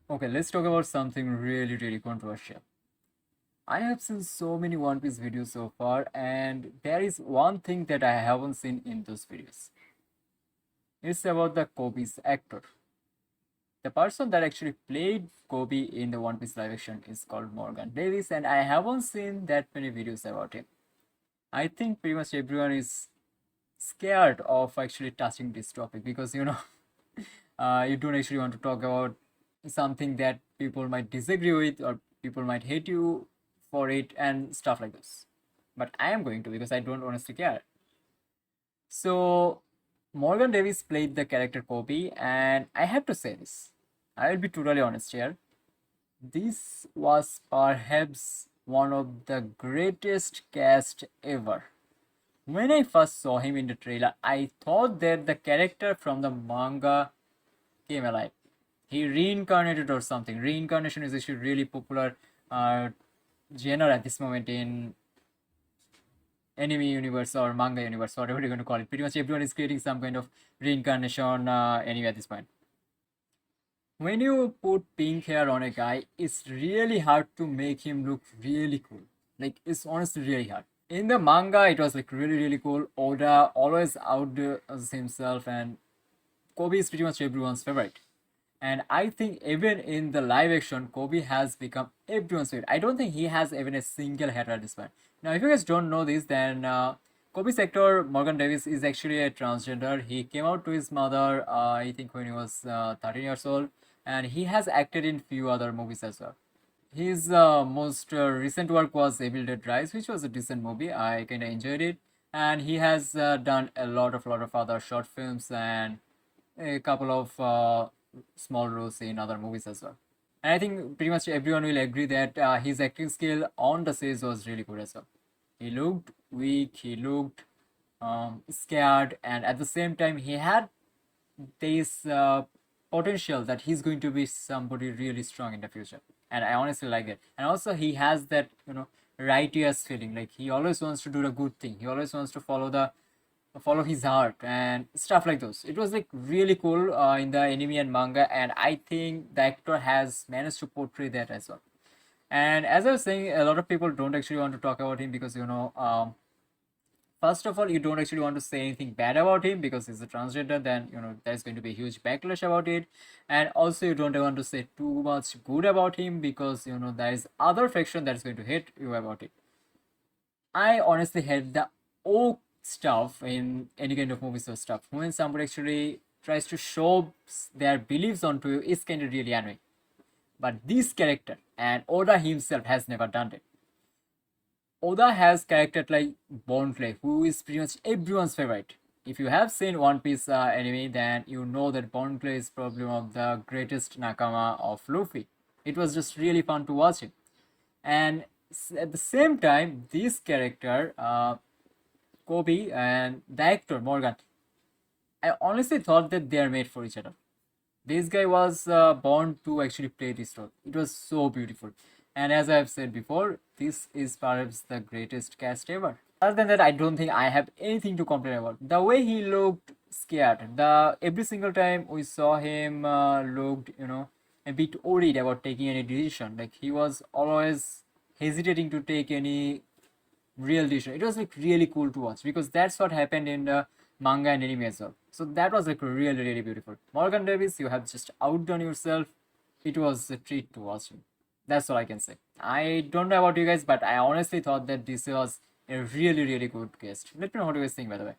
Okay, let's talk about something really controversial. I have seen so many One Piece videos so far, and there is one thing that I haven't seen in those videos. It's about the Koby's actor. The person that actually played Koby in the One Piece live action is called Morgan Davies, and I haven't seen that many videos about him. I think pretty much everyone is scared of actually touching this topic because you don't actually want to talk about something that people might disagree with or people might hate you for it and stuff like this. But I am going to because I don't honestly care. So Morgan Davis played the character Kobe, and I have to say this. I will be totally honest here. This was perhaps one of the greatest cast ever. When I first saw him in the trailer, I thought that the character from the manga came alive. He reincarnated or something. Reincarnation is actually really popular uh, genre at this moment in anime universe or manga universe, whatever you're going to call it. Pretty much everyone is creating some kind of reincarnation anime at this point. When you put pink hair on a guy, it's really hard to make him look really cool. Like, it's honestly really hard. In the manga, it was like really cool. Oda always outdoes himself, and Kobe is pretty much everyone's favorite. And I think even in the live action, Kobe has become everyone's favorite. I don't think he has even a single hater at this point. Now, if you guys don't know this, then Kobe's actor Morgan Davis is actually a transgender. He came out to his mother, I think, when he was 13 years old, and he has acted in few other movies as well. His most recent work was Evil Dead Rise, which was a decent movie. I kind of enjoyed it, and he has done a lot of other short films and a couple of small roles in other movies as well. And I think pretty much everyone will agree that his acting skill on the stage was really good as well. He looked weak, he looked scared, and at the same time, he had this potential that he's going to be somebody really strong in the future. And I honestly like it. And also, he has that, righteous feeling. Like, he always wants to do the good thing, he always wants to follow his heart and stuff like those. It was like really cool in the anime and manga, and I think the actor has managed to portray that as well. And as I was saying, a lot of people don't actually want to talk about him because first of all, you don't actually want to say anything bad about him because he's a transgender. Then there's going to be a huge backlash about it, and also you don't want to say too much good about him because there is other faction that's going to hate you about it. I honestly hate the oak stuff in any kind of movies or stuff. When somebody actually tries to show their beliefs onto you, it's kind of really annoying. But this character and Oda himself has never done it. Oda has characters like Bon Clay, who is pretty much everyone's favorite. If you have seen One Piece anime, then you know that Bon Clay is probably one of the greatest nakama of Luffy. It was just really fun to watch him. And at the same time, this character, Kobe, and the actor Morgan, I honestly thought that they are made for each other. This guy was born to actually play this role. It was so beautiful. And as I've said before, this is perhaps the greatest cast ever. Other than that, I don't think I have anything to complain about. The way he looked scared, the every single time we saw him looked, a bit worried about taking any decision. Like he was always hesitating to take any real decision. It was like really cool to watch because that's what happened in the manga and anime as well. So that was like really beautiful. Morgan Davis, you have just outdone yourself. It was a treat to watch him. That's all I can say. I don't know about you guys, but I honestly thought that this was a really good guest. Let me know what you guys think, by the way.